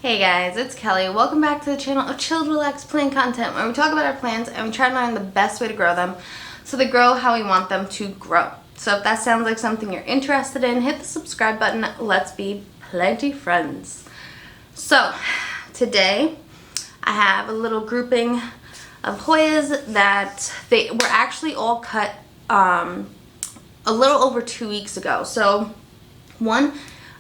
Hey guys, it's Kelly. Welcome back to the channel of Chilled Relaxed Plant Content, where we talk about our plants and we try to learn the best way to grow them so they grow how we want them to grow. So if that sounds like something you're interested in, hit the subscribe button. Let's be plenty friends. So today I have a little grouping of Hoyas that they were actually all cut a little over 2 weeks ago. So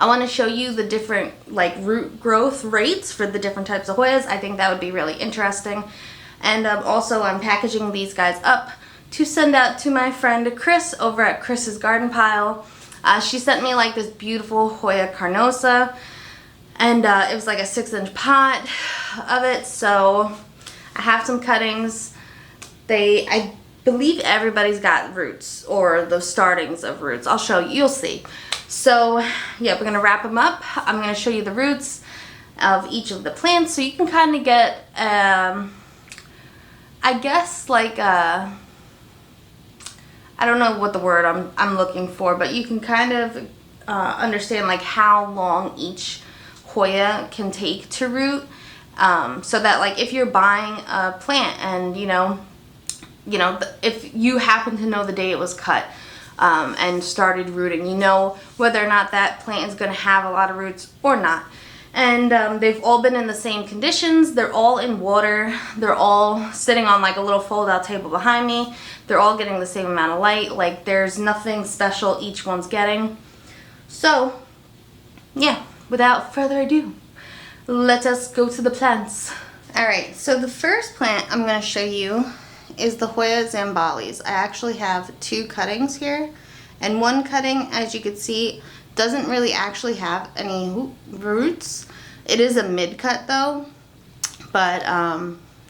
I want to show you the different root growth rates for the different types of Hoyas. I think that would be really interesting. And also I'm packaging these guys up to send out to my friend Chris over at Chris's Garden Pile. She sent me like this beautiful Hoya carnosa, and it was like a 6-inch pot of it. So I have some cuttings. I believe everybody's got roots, or the startings of roots. I'll show you, you'll see. So yeah, we're gonna wrap them up. I'm gonna show you the roots of each of the plants so you can kind of get, I guess like, I don't know what the word I'm looking for, but you can kind of understand like how long each Hoya can take to root, so that like if you're buying a plant and if you happen to know the day it was cut, and started rooting, you know whether or not that plant is going to have a lot of roots or not. And they've all been in the same conditions. They're all in water. They're all sitting on like a little fold-out table behind me. They're all getting the same amount of light. Like, there's nothing special each one's getting. So yeah, without further ado, let us go to the plants. Alright, so the first plant I'm going to show you is the Hoya Zambalis. I actually have 2 cuttings here, and one cutting, as you can see, doesn't really actually have any roots. It is a mid-cut though, but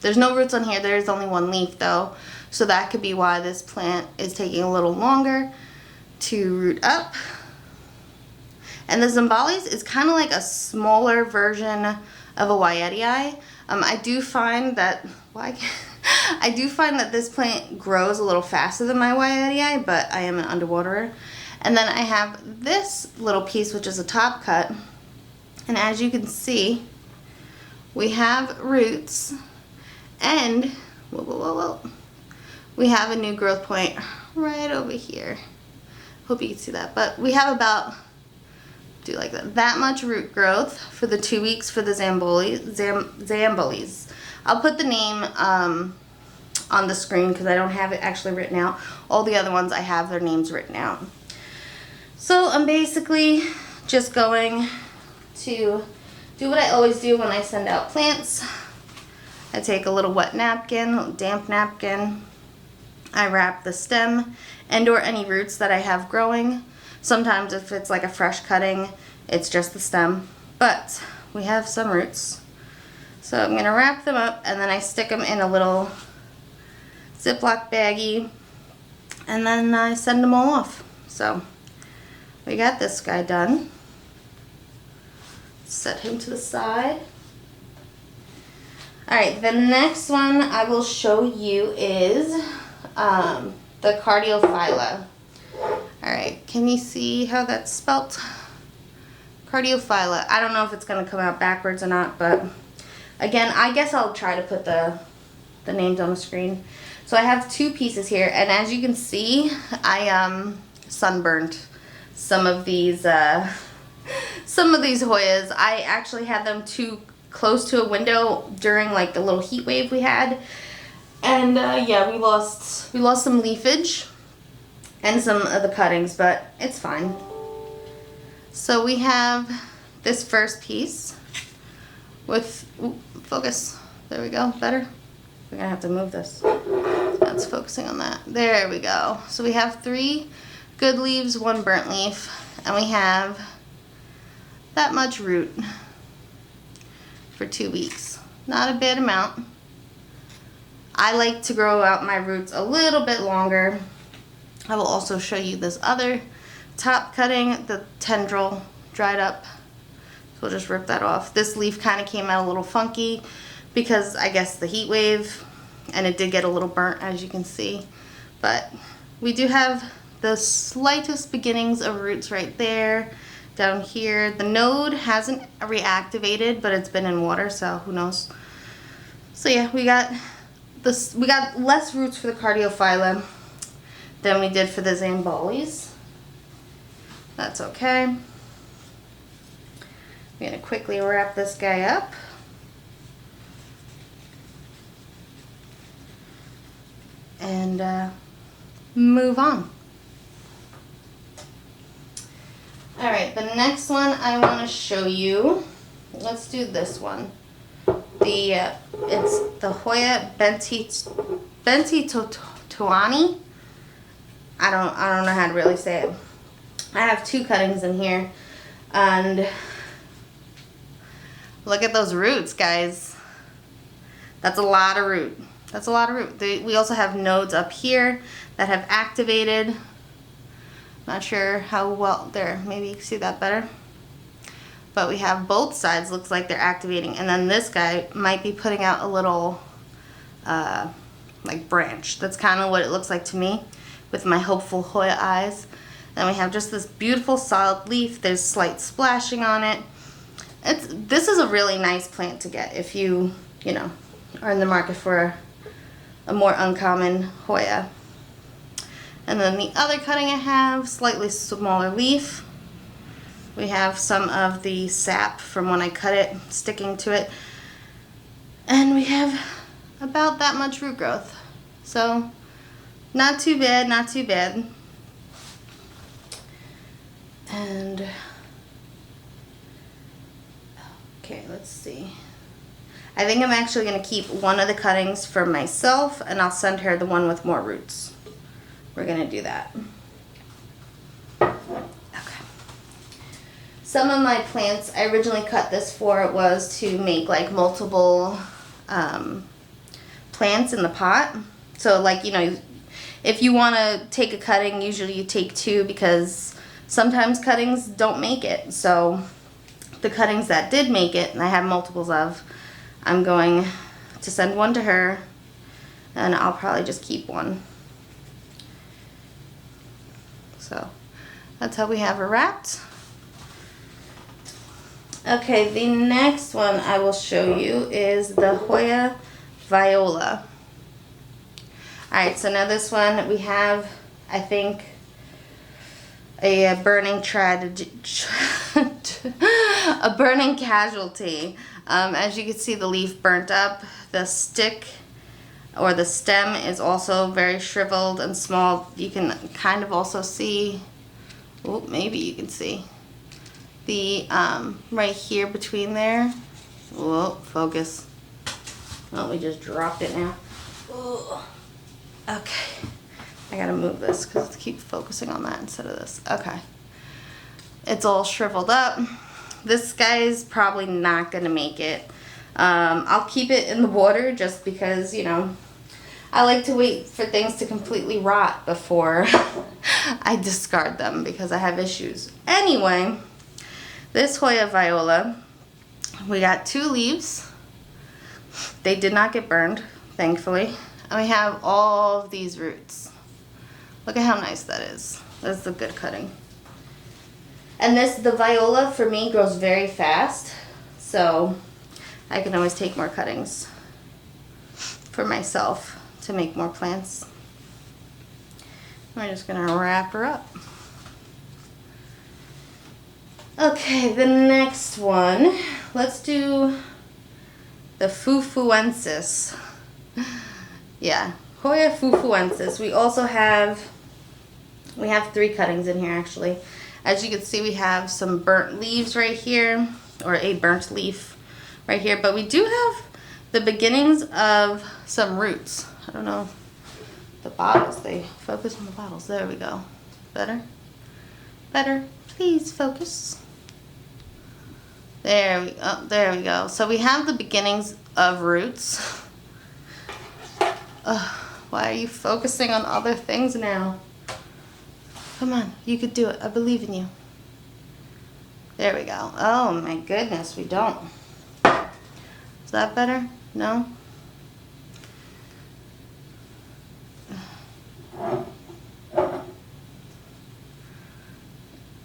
there's no roots on here. There's only one leaf though, so that could be why this plant is taking a little longer to root up. And the Zambalis is kind of like a smaller version of a Varieties. I do find that this plant grows a little faster than my Hoya, but I am an underwaterer. And then I have this little piece, which is a top cut. And as you can see, we have roots, and we have a new growth point right over here. Hope you can see that. But we have about, that much root growth for the 2 weeks for the Zambalis. I'll put the name on the screen because I don't have it actually written out. All the other ones I have their names written out. So I'm basically just going to do what I always do when I send out plants. I take a little wet napkin, damp napkin. I wrap the stem and or any roots that I have growing. Sometimes if it's like a fresh cutting, it's just the stem. But we have some roots. So I'm going to wrap them up, and then I stick them in a little Ziploc baggie, and then I send them all off. So we got this guy done. Set him to the side. Alright, the next one I will show you is the Cardiophylla. Alright, can you see how that's spelt? Cardiophylla. I don't know if it's going to come out backwards or not, but again, I guess I'll try to put the names on the screen. So I have 2 pieces here, and as you can see, I sunburned some of these Hoyas. I actually had them too close to a window during like the little heat wave we had, and yeah, we lost some leafage and some of the cuttings, but it's fine. So we have this first piece with, focus, there we go, better. We're gonna have to move this. That's focusing on that. There we go. So we have 3 good leaves, 1 burnt leaf, and we have that much root for 2 weeks. Not a bad amount. I like to grow out my roots a little bit longer. I will also show you this other top cutting. The tendril dried up. So we'll just rip that off. This leaf kind of came out a little funky because I guess the heat wave, and it did get a little burnt, as you can see. But we do have the slightest beginnings of roots right there. down here. The node hasn't reactivated, but it's been in water, so who knows. So yeah, we got this. We got less roots for the Cardiophylla than we did for the Zambolis. That's okay. I'm gonna quickly wrap this guy up. And move on. Alright, the next one I want to show you, let's do this one. It's the Hoya Bentitoani. I don't know how to really say it. I have 2 cuttings in here, and look at those roots, guys. That's a lot of root. That's a lot of root. We also have nodes up here that have activated. Not sure how well there. Maybe you can see that better. But we have both sides. Looks like they're activating, and then this guy might be putting out a little like branch. That's kind of what it looks like to me, with my hopeful Hoya eyes. Then we have just this beautiful solid leaf. There's slight splashing on it. This is a really nice plant to get if you know, are in the market for a more uncommon Hoya. And then the other cutting I have, slightly smaller leaf. We have some of the sap from when I cut it sticking to it. And we have about that much root growth. So not too bad, not too bad. And okay, let's see. I think I'm actually going to keep one of the cuttings for myself, and I'll send her the one with more roots. We're going to do that. Okay. Some of my plants I originally cut this for was to make like multiple plants in the pot. So like, you know, if you want to take a cutting, usually you take 2 because sometimes cuttings don't make it. So the cuttings that did make it, and I have multiples of, I'm going to send one to her, and I'll probably just keep one. So that's how we have her wrapped. Okay, the next one I will show you is the Hoya Viola. Alright, so now this one we have, I think, a burning a burning casualty. As you can see, the leaf burnt up. The stick or the stem is also very shriveled and small. You can kind of also see, oh, maybe you can see the right here between there. Whoa, focus. Oh, we just dropped it now. Ooh. Okay, I gotta move this because it keeps focusing on that instead of this. Okay, it's all shriveled up. This guy's probably not gonna make it. I'll keep it in the water just because, you know, I like to wait for things to completely rot before I discard them because I have issues. Anyway, this Hoya Viola, we got 2 leaves. They did not get burned, thankfully. And we have all of these roots. Look at how nice that is. That's a good cutting. And the viola for me grows very fast, so I can always take more cuttings for myself to make more plants. We're just gonna wrap her up. Okay, the next one, let's do the Fufuensis. Yeah, Hoya Fufuensis. We also have 3 cuttings in here actually. As you can see, we have some burnt leaves right here, or a burnt leaf right here, but we do have the beginnings of some roots. I don't know, the bottles, they focus on the bottles. There we go. Better? Better? Please focus. There we go. There we go. So we have the beginnings of roots. Why are you focusing on other things now? Come on, you could do it. I believe in you. There we go. Oh my goodness, we don't. Is that better? No?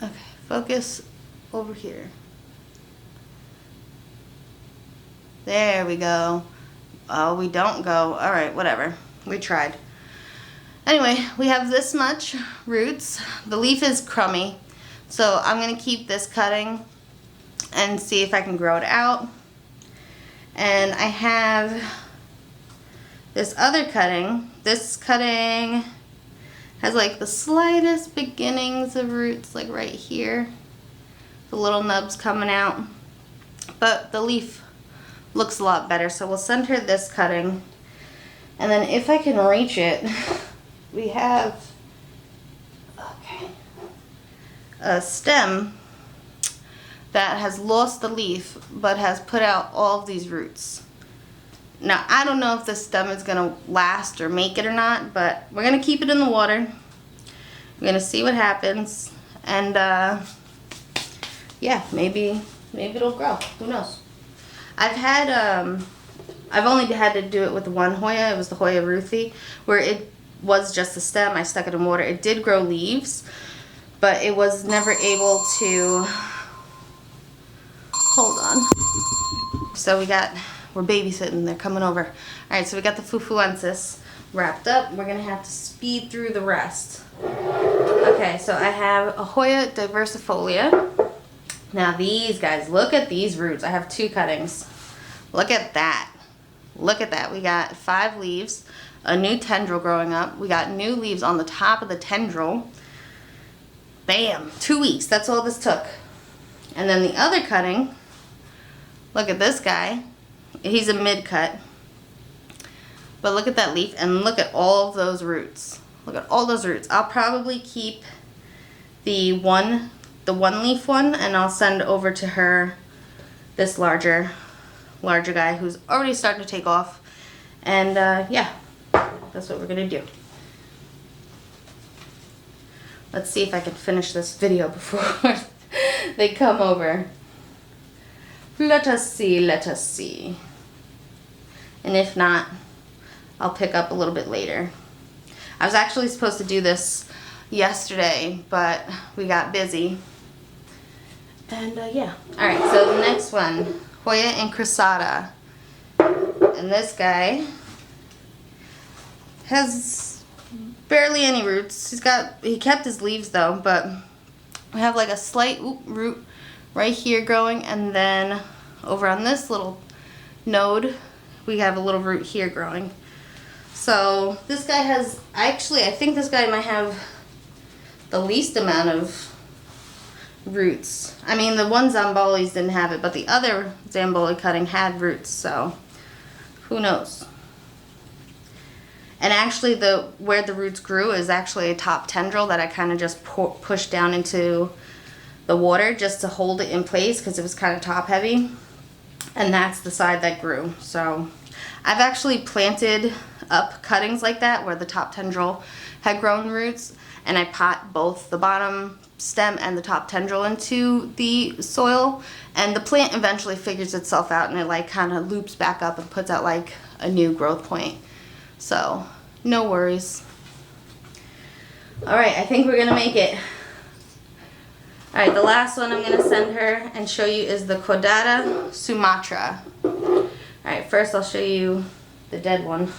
Okay, focus over here. There we go. Oh, we don't go. All right, whatever. We tried. Anyway, we have this much roots. The leaf is crummy, so I'm going to keep this cutting and see if I can grow it out. And I have this other cutting. This cutting has like the slightest beginnings of roots, like right here. The little nubs coming out. But the leaf looks a lot better, so we'll center this cutting. And then if I can reach it, we have a stem that has lost the leaf but has put out all of these roots. Now, I don't know if this stem is going to last or make it or not, but we're going to keep it in the water. We're going to see what happens. And yeah, maybe it'll grow. Who knows? I've only had to do it with one Hoya. It was the Hoya Ruthie, where it was just a stem. I stuck it in water. It did grow leaves, but it was never able to. Hold on. So we're babysitting. They're coming over. All right, so we got the Fufuensis wrapped up. We're gonna have to speed through the rest. Okay, so I have a Hoya diversifolia. Now these guys, look at these roots. I have 2 cuttings. Look at that. Look at that. We got 5 leaves, a new tendril growing up. We got new leaves on the top of the tendril. Bam, 2 weeks. That's all this took. And then the other cutting, look at this guy. He's a mid-cut. But look at that leaf and look at all of those roots. Look at all those roots. I'll probably keep the one leaf one, and I'll send over to her this larger guy who's already starting to take off. And yeah, that's what we're gonna do. Let's see if I can finish this video before they come over. Let us see, let us see. And if not, I'll pick up a little bit later. I was actually supposed to do this yesterday, but we got busy. And yeah. Alright, so the next one, Hoya incrusata. And this guy has barely any roots. He kept his leaves though, but we have like a slight root right here growing, and then over on this little node we have a little root here growing. So this guy has, I think this guy might have the least amount of roots. I mean, the one Zamboli's didn't have it, but the other Zamboli cutting had roots, so who knows. And actually where the roots grew is actually a top tendril that I kind of just pushed down into the water just to hold it in place because it was kind of top heavy. And that's the side that grew. So I've actually planted up cuttings like that where the top tendril had grown roots, and I pot both the bottom stem and the top tendril into the soil, and the plant eventually figures itself out and it like kind of loops back up and puts out like a new growth point. So no worries. Alright, I think we're gonna make it. Alright, the last one I'm gonna send her and show you is the Caudata Sumatra. Alright, first I'll show you the dead one.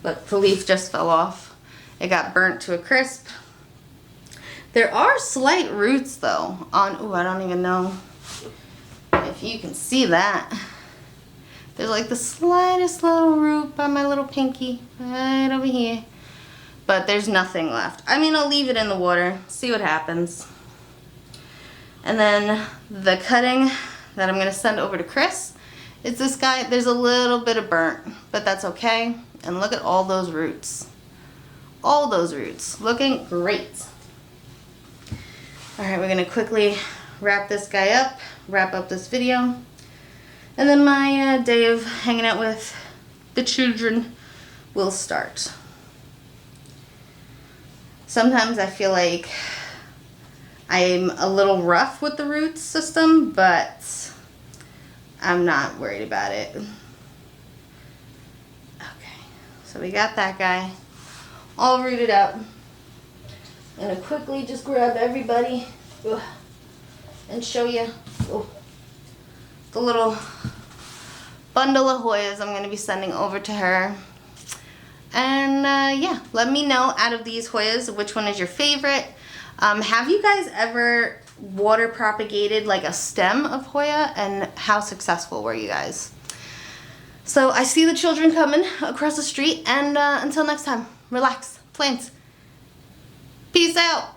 Look, the leaf just fell off. It got burnt to a crisp. There are slight roots though on, ooh, I don't even know if you can see that. There's like the slightest little root by my little pinky right over here. But there's nothing left. I mean, I'll leave it in the water, see what happens. And then the cutting that I'm gonna send over to Chris, it's this guy. There's a little bit of burnt, but that's okay. And look at all those roots. All those roots, looking great. All right, we're gonna quickly wrap this guy up, wrap up this video. And then my day of hanging out with the children will start. Sometimes I feel like I'm a little rough with the root system, but I'm not worried about it. Okay, so we got that guy all rooted up. I'm gonna quickly just grab everybody. Ugh. and show you the little bundle of Hoyas I'm going to be sending over to her. And yeah, let me know out of these Hoyas which one is your favorite. Have you guys ever water propagated like a stem of Hoya, and how successful were you guys? So I see the children coming across the street, and until next time, relax, plants. Peace out.